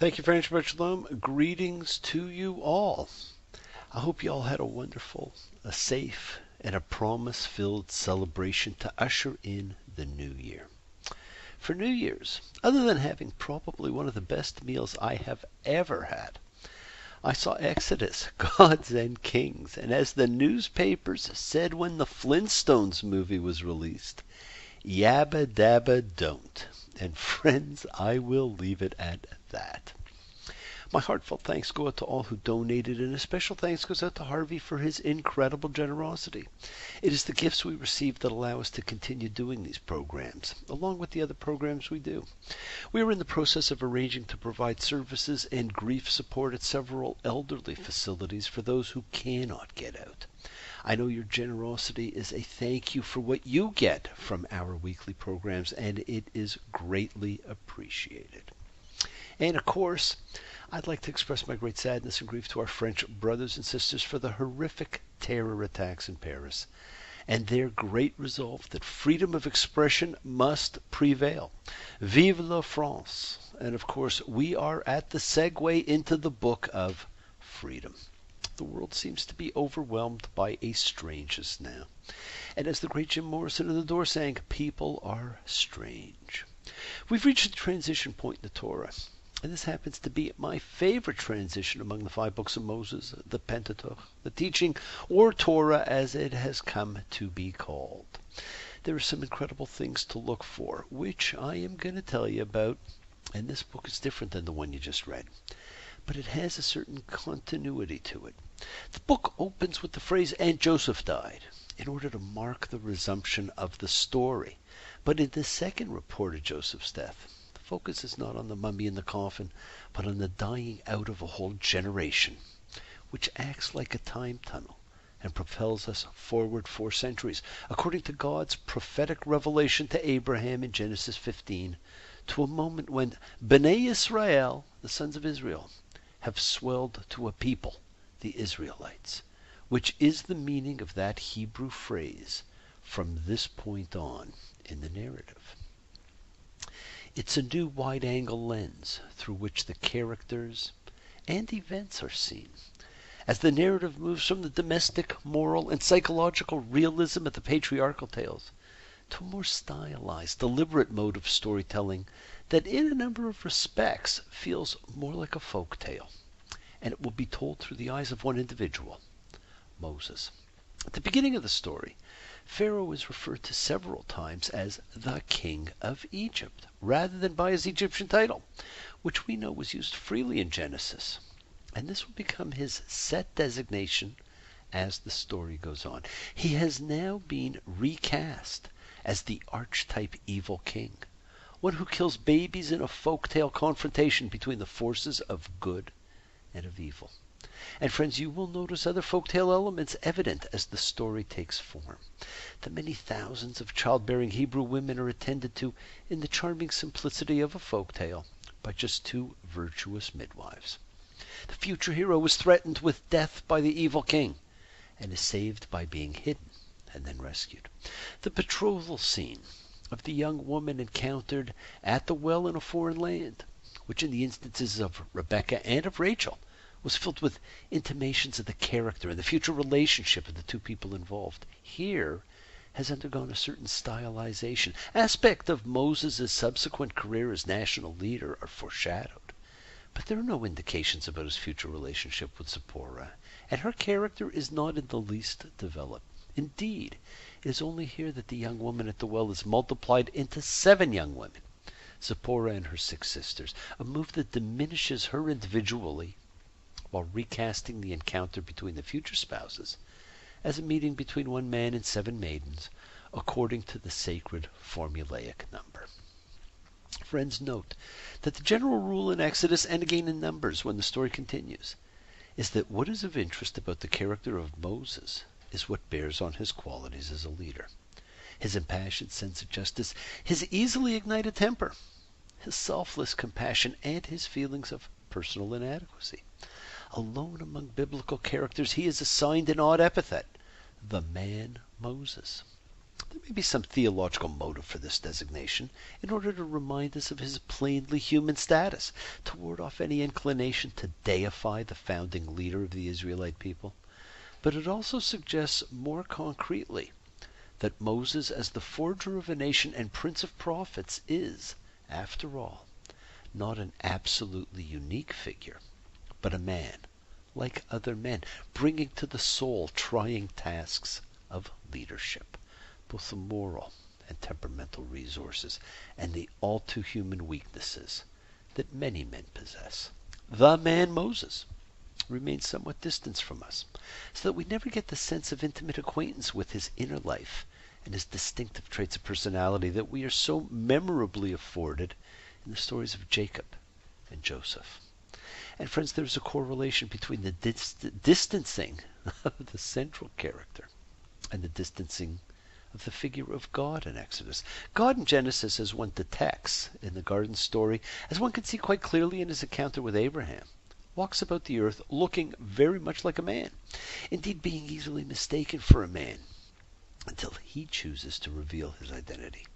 Thank you very much, Shalom. Greetings to you all. I hope you all had a wonderful, a safe, and a promise-filled celebration to usher in the new year. For New Year's, other than having probably one of the best meals I have ever had, I saw Exodus, Gods and Kings, and as the newspapers said when the Flintstones movie was released, yabba dabba don't. And friends, I will leave it at that. My heartfelt thanks go out to all who donated, and a special thanks goes out to Harvey for his incredible generosity. It is the gifts we receive that allow us to continue doing these programs, along with the other programs we do. We are in the process of arranging to provide services and grief support at several elderly facilities for those who cannot get out. I know your generosity is a thank you for what you get from our weekly programs, and it is greatly appreciated. And of course, I'd like to express my great sadness and grief to our French brothers and sisters for the horrific terror attacks in Paris and their great resolve that freedom of expression must prevail. Vive la France! And of course, we are at the segue into the book of freedom. The world seems to be overwhelmed by a strangeness now. And as the great Jim Morrison of The Doors sang, people are strange. We've reached the transition point in the Torah. And this happens to be my favorite transition among the 5 books of Moses, the Pentateuch, the teaching, or Torah as it has come to be called. There are some incredible things to look for, which I am going to tell you about, and this book is different than the one you just read. But it has a certain continuity to it. The book opens with the phrase, "And Joseph died," in order to mark the resumption of the story. But in the second report of Joseph's death, the focus is not on the mummy in the coffin, but on the dying out of a whole generation, which acts like a time tunnel and propels us forward 4 centuries, according to God's prophetic revelation to Abraham in Genesis 15, to a moment when Bnei Israel, the sons of Israel, have swelled to a people, the Israelites, which is the meaning of that Hebrew phrase from this point on in the narrative. It's a new wide-angle lens through which the characters and events are seen, as the narrative moves from the domestic, moral, and psychological realism of the patriarchal tales to a more stylized, deliberate mode of storytelling that in a number of respects feels more like a folk tale. And it will be told through the eyes of one individual, Moses. At the beginning of the story, Pharaoh is referred to several times as the king of Egypt, rather than by his Egyptian title, which we know was used freely in Genesis. And this will become his set designation as the story goes on. He has now been recast as the archetype evil king, one who kills babies in a folktale confrontation between the forces of good and of evil. And friends, you will notice other folktale elements evident as the story takes form. The many thousands of childbearing Hebrew women are attended to in the charming simplicity of a folktale by just 2 virtuous midwives. The future hero is threatened with death by the evil king and is saved by being hidden and then rescued. The betrothal scene of the young woman encountered at the well in a foreign land, which in the instances of Rebecca and of Rachel was filled with intimations of the character and the future relationship of the 2 people involved, here has undergone a certain stylization. Aspect of Moses' subsequent career as national leader are foreshadowed, but there are no indications about his future relationship with Zipporah, and her character is not in the least developed. Indeed, it is only here that the young woman at the well is multiplied into 7 young women, Zipporah and her 6 sisters, a move that diminishes her individually while recasting the encounter between the future spouses as a meeting between 1 man and 7 maidens, according to the sacred formulaic number. Friends, note that the general rule in Exodus, and again in Numbers when the story continues, is that what is of interest about the character of Moses is what bears on his qualities as a leader. His impassioned sense of justice, his easily ignited temper, his selfless compassion, and his feelings of personal inadequacy. Alone among biblical characters, he is assigned an odd epithet, the man Moses. There may be some theological motive for this designation, in order to remind us of his plainly human status, to ward off any inclination to deify the founding leader of the Israelite people. But it also suggests more concretely that Moses, as the forger of a nation and prince of prophets, is, after all, not an absolutely unique figure, but a man, like other men, bringing to the soul trying tasks of leadership, both the moral and temperamental resources, and the all-too-human weaknesses that many men possess. The man Moses remains somewhat distant from us, so that we never get the sense of intimate acquaintance with his inner life and his distinctive traits of personality that we are so memorably afforded in the stories of Jacob and Joseph. And friends, there's a correlation between the distancing of the central character and the distancing of the figure of God in Exodus. God in Genesis, as one detects in the garden story, as one can see quite clearly in his encounter with Abraham, walks about the earth looking very much like a man, indeed being easily mistaken for a man, until he chooses to reveal his identity,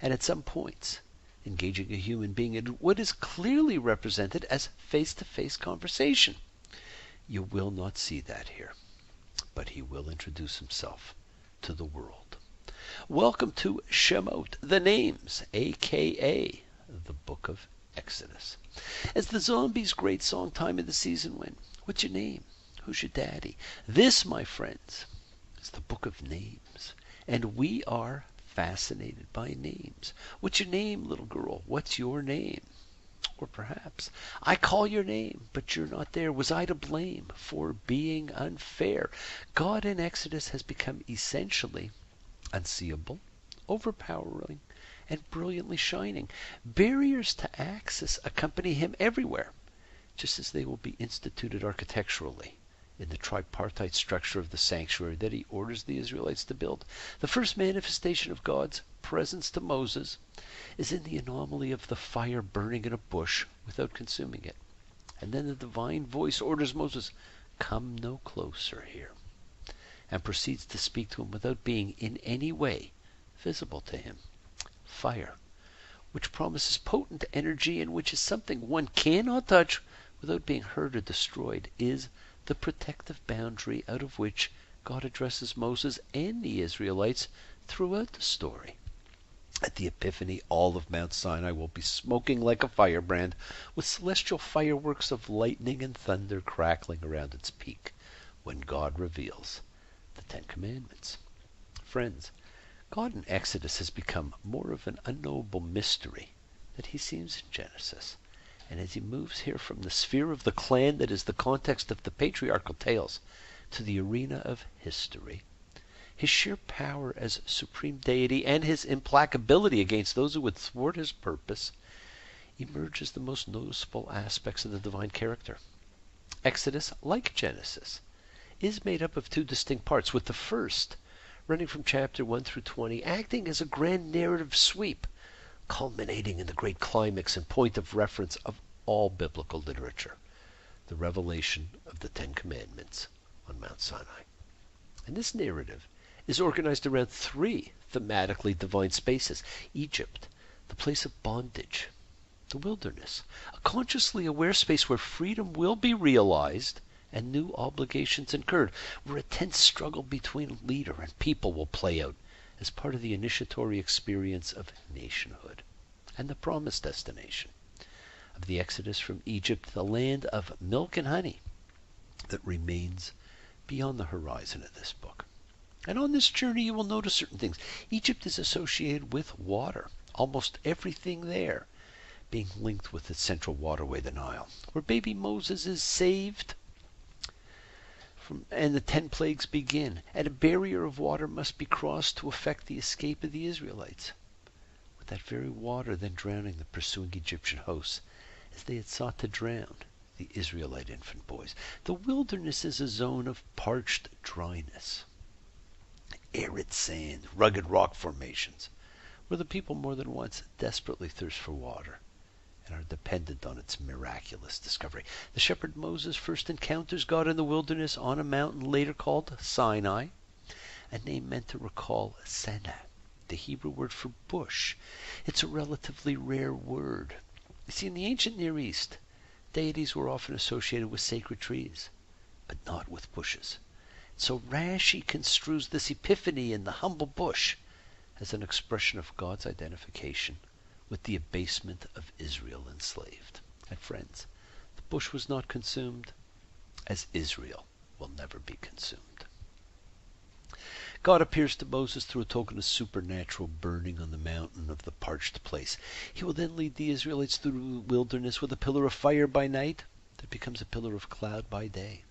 and at some points engaging a human being in what is clearly represented as face-to-face conversation. You will not see that here, but he will introduce himself to the world. Welcome to Shemot, the names, a.k.a. the book of Exodus. As the Zombies' great song Time of the Season went, what's your name? Who's your daddy? This, my friends, is the book of names, and we are fascinated by names. What's your name, little girl? What's your name? Or perhaps, I call your name, but you're not there. Was I to blame for being unfair? God in Exodus has become essentially unseeable, overpowering, and brilliantly shining. Barriers to access accompany him everywhere, just as they will be instituted architecturally in the tripartite structure of the sanctuary that he orders the Israelites to build. The first manifestation of God's presence to Moses is in the anomaly of the fire burning in a bush without consuming it. And then the divine voice orders Moses, "Come no closer here," and proceeds to speak to him without being in any way visible to him. Fire, which promises potent energy and which is something one cannot touch without being hurt or destroyed, is the protective boundary out of which God addresses Moses and the Israelites throughout the story. At the Epiphany, all of Mount Sinai will be smoking like a firebrand, with celestial fireworks of lightning and thunder crackling around its peak, when God reveals the Ten Commandments. Friends, God in Exodus has become more of an unknowable mystery than he seems in Genesis. And as he moves here from the sphere of the clan that is the context of the patriarchal tales to the arena of history, his sheer power as supreme deity and his implacability against those who would thwart his purpose emerge as the most noticeable aspects of the divine character. Exodus, like Genesis, is made up of two distinct parts, with the first, running from chapter 1 through 20, acting as a grand narrative sweep, culminating in the great climax and point of reference of all biblical literature, the revelation of the Ten Commandments on Mount Sinai. And this narrative is organized around three thematically divine spaces: Egypt, the place of bondage; the wilderness, a consciously aware space where freedom will be realized and new obligations incurred, where a tense struggle between leader and people will play out as part of the initiatory experience of nationhood; and the promised destination of the Exodus from Egypt, the land of milk and honey that remains beyond the horizon of this book. And on this journey you will notice certain things. Egypt is associated with water, almost everything there being linked with its central waterway, the Nile, where baby Moses is saved and the 10 plagues begin, and a barrier of water must be crossed to effect the escape of the Israelites, with that very water then drowning the pursuing Egyptian hosts as they had sought to drown the Israelite infant boys. The wilderness is a zone of parched dryness, arid sand, rugged rock formations, where the people more than once desperately thirst for water and are dependent on its miraculous discovery. The shepherd Moses first encounters God in the wilderness on a mountain later called Sinai, a name meant to recall Sana, the Hebrew word for bush. It's a relatively rare word. You see, in the ancient Near East, deities were often associated with sacred trees, but not with bushes. So Rashi construes this epiphany in the humble bush as an expression of God's identification with the abasement of Israel enslaved. And friends, the bush was not consumed, as Israel will never be consumed. God appears to Moses through a token of supernatural burning on the mountain of the parched place. He will then lead the Israelites through the wilderness with a pillar of fire by night that becomes a pillar of cloud by day.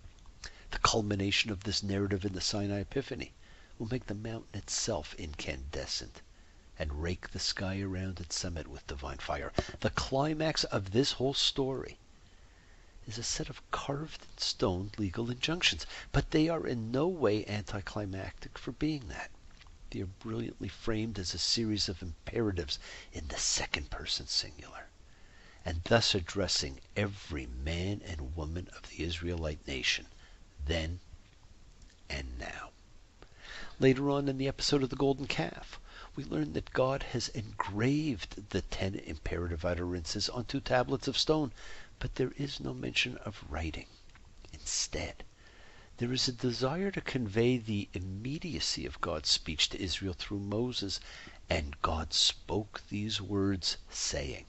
The culmination of this narrative in the Sinai Epiphany will make the mountain itself incandescent and rake the sky around its summit with divine fire. The climax of this whole story is a set of carved in stone legal injunctions, but they are in no way anticlimactic for being that. They are brilliantly framed as a series of imperatives in the second person singular, and thus addressing every man and woman of the Israelite nation, then and now. Later on in the episode of the Golden Calf, we learn that God has engraved the 10 imperative utterances on 2 tablets of stone, but there is no mention of writing. Instead, there is a desire to convey the immediacy of God's speech to Israel through Moses, and God spoke these words, saying,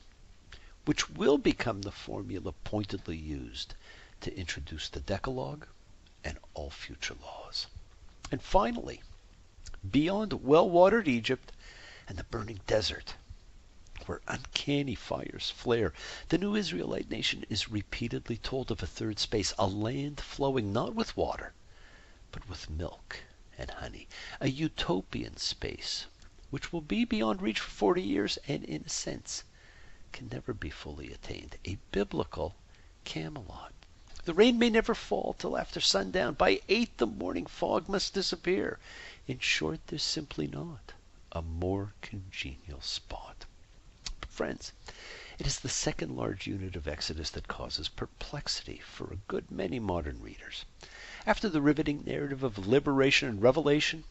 which will become the formula pointedly used to introduce the Decalogue and all future laws. And finally, beyond well-watered Egypt and the burning desert, where uncanny fires flare, the new Israelite nation is repeatedly told of a third space, a land flowing not with water, but with milk and honey, a utopian space, which will be beyond reach for 40 years and, in a sense, can never be fully attained, a biblical Camelot. The rain may never fall till after sundown. By 8 the morning fog must disappear. In short, there's simply not a more congenial spot. Friends, it is the second large unit of Exodus that causes perplexity for a good many modern readers. After the riveting narrative of liberation and revelation,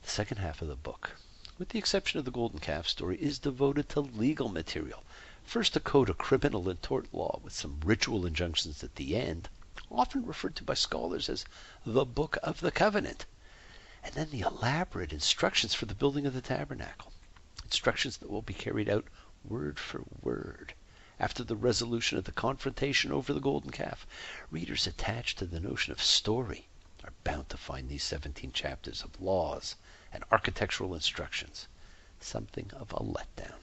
the second half of the book, with the exception of the Golden Calf story, is devoted to legal material. First, a code of criminal and tort law with some ritual injunctions at the end, often referred to by scholars as the Book of the Covenant. And then the elaborate instructions for the building of the tabernacle, instructions that will be carried out word for word. After the resolution of the confrontation over the golden calf, readers attached to the notion of story are bound to find these 17 chapters of laws and architectural instructions something of a letdown.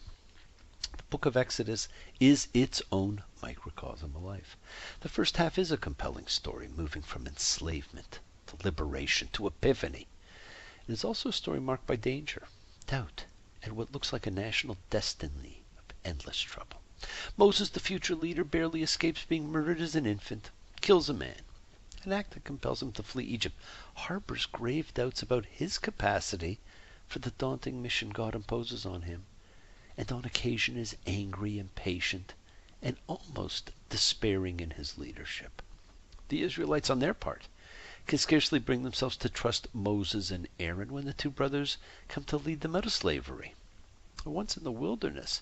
The book of Exodus is its own microcosm of life. The first half is a compelling story, moving from enslavement to liberation to epiphany. It is also a story marked by danger, doubt, and what looks like a national destiny of endless trouble. Moses, the future leader, barely escapes being murdered as an infant, kills a man, an act that compels him to flee Egypt, harbors grave doubts about his capacity for the daunting mission God imposes on him, and on occasion is angry, impatient, and almost despairing in his leadership. The Israelites, on their part, can scarcely bring themselves to trust Moses and Aaron when the 2 brothers come to lead them out of slavery. Once in the wilderness,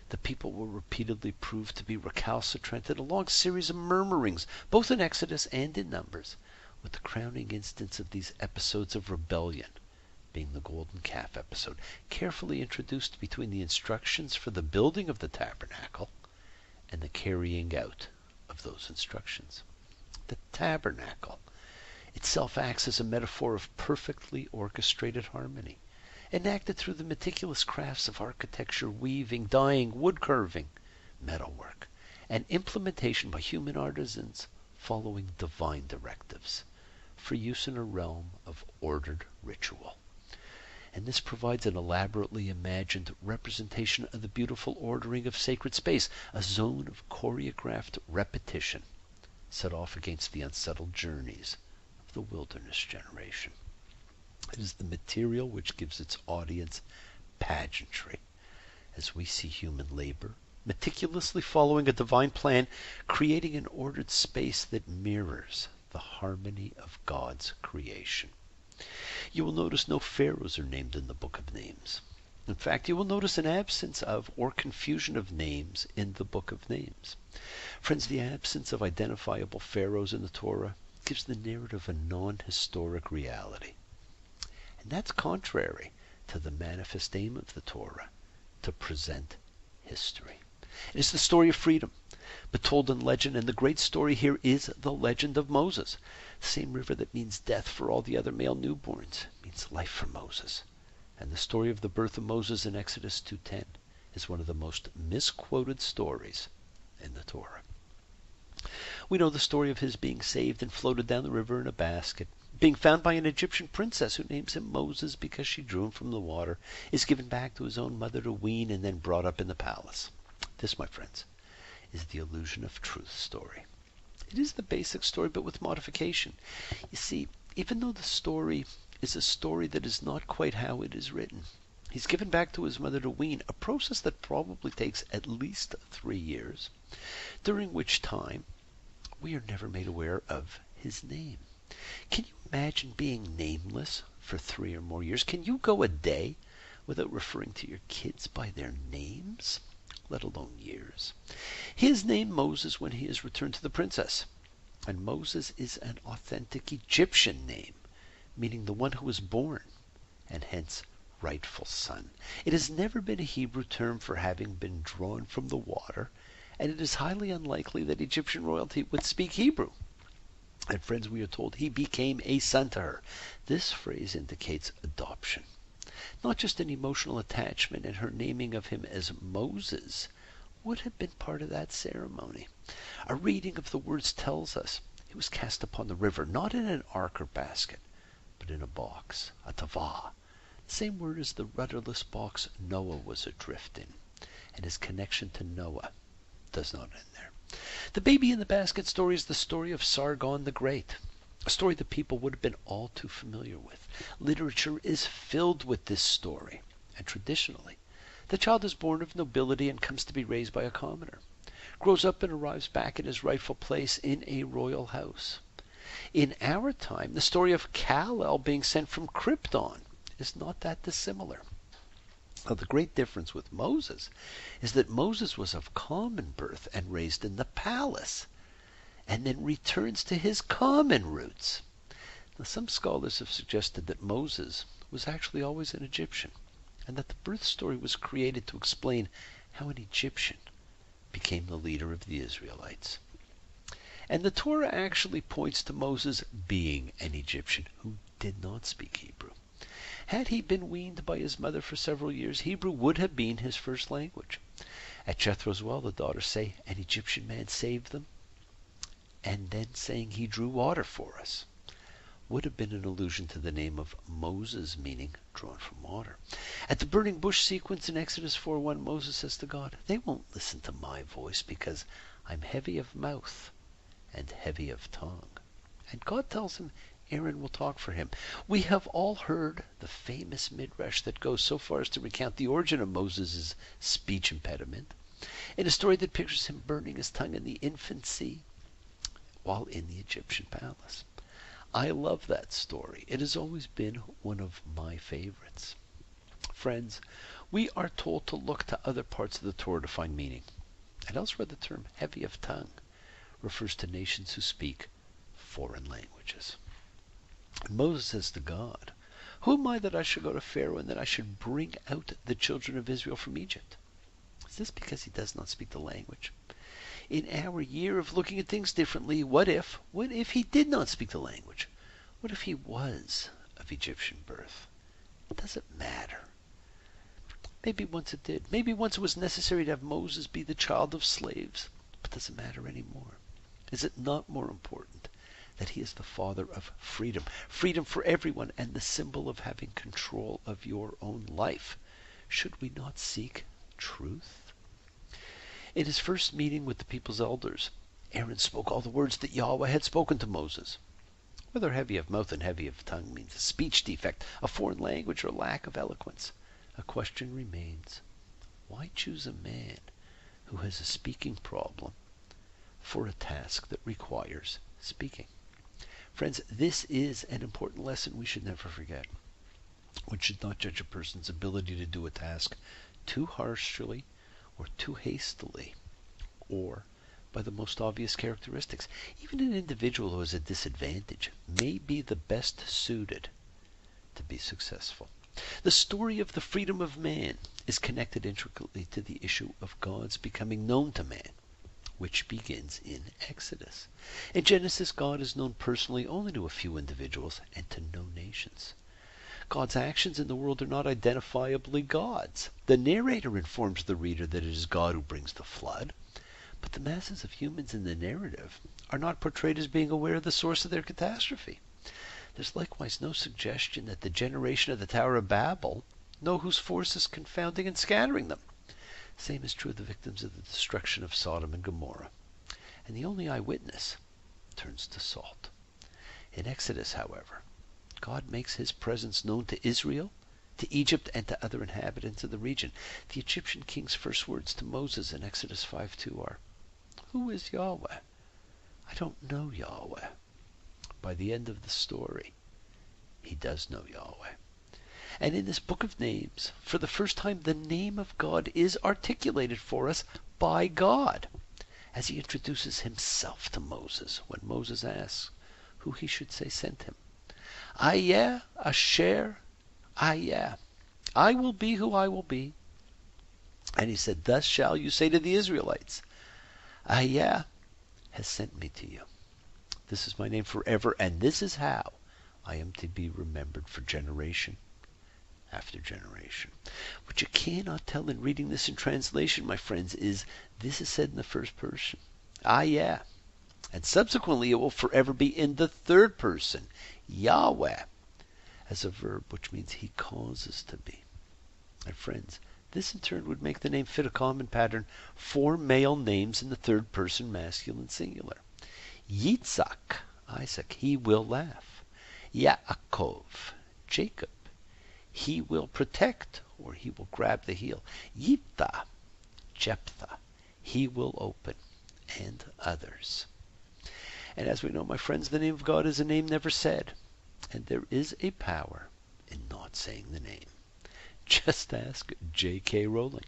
the people will repeatedly prove to be recalcitrant in a long series of murmurings, both in Exodus and in Numbers, with the crowning instance of these episodes of rebellion being the golden calf episode, carefully introduced between the instructions for the building of the tabernacle and the carrying out of those instructions. The tabernacle itself acts as a metaphor of perfectly orchestrated harmony, enacted through the meticulous crafts of architecture, weaving, dyeing, wood carving, metalwork, and implementation by human artisans following divine directives for use in a realm of ordered ritual. And this provides an elaborately imagined representation of the beautiful ordering of sacred space, a zone of choreographed repetition set off against the unsettled journeys of the wilderness generation. It is the material which gives its audience pageantry, as we see human labor, meticulously following a divine plan, creating an ordered space that mirrors the harmony of God's creation. You will notice no pharaohs are named in the book of names. In fact, you will notice an absence of or confusion of names in the book of names. Friends, the absence of identifiable pharaohs in the Torah gives the narrative a non-historic reality. And that's contrary to the manifest aim of the Torah, to present history. It is the story of freedom, but told in legend, and the great story here is the legend of Moses. The same river that means death for all the other male newborns means life for Moses. And the story of the birth of Moses in Exodus 2:10 is one of the most misquoted stories in the Torah. We know the story of his being saved and floated down the river in a basket, being found by an Egyptian princess who names him Moses because she drew him from the water, is given back to his own mother to wean, and then brought up in the palace. This, my friends, is the illusion of truth story. It is the basic story, but with modification. You see, even though the story is a story that is not quite how it is written, he's given back to his mother to wean, a process that probably takes at least 3 years, during which time we are never made aware of his name. Can you imagine being nameless for 3 or more years? Can you go a day without referring to your kids by their names, let alone years? His name Moses when he is returned to the princess. And Moses is an authentic Egyptian name, meaning the one who was born, and hence rightful son. It has never been a Hebrew term for having been drawn from the water, and it is highly unlikely that Egyptian royalty would speak Hebrew. And friends, we are told he became a son to her. This phrase indicates adoption, not just an emotional attachment, and her naming of him as Moses would have been part of that ceremony. A reading of the words tells us he was cast upon the river, not in an ark or basket, but in a box, a tavah, the same word as the rudderless box Noah was adrift in, and his connection to Noah does not end there. The baby in the basket story is the story of Sargon the Great, a story that people would have been all too familiar with. Literature is filled with this story, and traditionally, the child is born of nobility and comes to be raised by a commoner, grows up and arrives back in his rightful place in a royal house. In our time, the story of Kal-El being sent from Krypton is not that dissimilar. Now, the great difference with Moses is that Moses was of common birth and raised in the palace, and then returns to his common roots. Now, some scholars have suggested that Moses was actually always an Egyptian, and that the birth story was created to explain how an Egyptian became the leader of the Israelites. And the Torah actually points to Moses being an Egyptian who did not speak Hebrew. Had he been weaned by his mother for several years, Hebrew would have been his first language. At Jethro's well, the daughters say, an Egyptian man saved them, and then saying he drew water for us would have been an allusion to the name of Moses, meaning drawn from water. At the burning bush sequence in Exodus 4:1, Moses says to God, they won't listen to my voice because I'm heavy of mouth and heavy of tongue. And God tells him Aaron will talk for him. We have all heard the famous midrash that goes so far as to recount the origin of Moses' speech impediment in a story that pictures him burning his tongue in the infancy while in the Egyptian palace. I love that story. It has always been one of my favorites. Friends, we are told to look to other parts of the Torah to find meaning. And elsewhere the term heavy of tongue refers to nations who speak foreign languages. And Moses says to God, who am I that I should go to Pharaoh and that I should bring out the children of Israel from Egypt? Is this because he does not speak the language? In our year of looking at things differently, what if he did not speak the language? What if he was of Egyptian birth? Does it matter? Maybe once it did. Maybe once it was necessary to have Moses be the child of slaves. But does it matter anymore? Is it not more important that he is the father of freedom? Freedom for everyone and the symbol of having control of your own life. Should we not seek truth? In his first meeting with the people's elders, Aaron spoke all the words that Yahweh had spoken to Moses. Whether heavy of mouth and heavy of tongue means a speech defect, a foreign language, or lack of eloquence, a question remains. Why choose a man who has a speaking problem for a task that requires speaking? Friends, this is an important lesson we should never forget. We should not judge a person's ability to do a task too harshly or too hastily, or by the most obvious characteristics. Even an individual who is at disadvantage may be the best suited to be successful. The story of the freedom of man is connected intricately to the issue of God's becoming known to man, which begins in Exodus. In Genesis, God is known personally only to a few individuals and to no nations. God's actions in the world are not identifiably God's. The narrator informs the reader that it is God who brings the flood, but the masses of humans in the narrative are not portrayed as being aware of the source of their catastrophe. There's likewise no suggestion that the generation of the Tower of Babel know whose force is confounding and scattering them. Same is true of the victims of the destruction of Sodom and Gomorrah. And the only eyewitness turns to salt. In Exodus, however, God makes his presence known to Israel, to Egypt, and to other inhabitants of the region. The Egyptian king's first words to Moses in Exodus 5:2 are, "Who is Yahweh? I don't know Yahweh." By the end of the story, he does know Yahweh. And in this book of names, for the first time, the name of God is articulated for us by God, as he introduces himself to Moses when Moses asks who he should say sent him. Ayeh Asher Ayeh. I will be who I will be. And he said, thus shall you say to the Israelites, Ayeh has sent me to you. This is my name forever, and this is how I am to be remembered for generation after generation. What you cannot tell in reading this in translation, my friends, is this is said in the first person. Ayeh. And subsequently it will forever be in the third person, Yahweh, as a verb, which means he causes to be. And friends, this in turn would make the name fit a common pattern for male names in the third person masculine singular. Yitzhak, Isaac, he will laugh. Yaakov, Jacob, he will protect, or he will grab the heel. Yiptah, Jephthah, he will open, and others. And as we know, my friends, the name of God is a name never said, and there is a power in not saying the name. Just ask J.K. Rowling.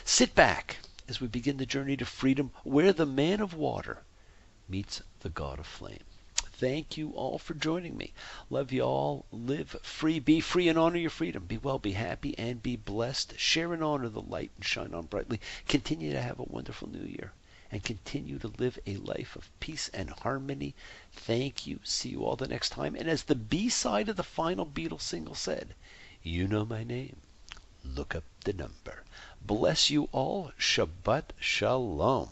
Sit back as we begin the journey to freedom, where the man of water meets the God of flame. Thank you all for joining me. Love you all. Live free, be free, and honor your freedom. Be well, be happy, and be blessed. Share and honor the light and shine on brightly. Continue to have a wonderful new year, and continue to live a life of peace and harmony. Thank you. See you all the next time. And as the B-side of the final Beatles single said, you know my name. Look up the number. Bless you all. Shabbat Shalom.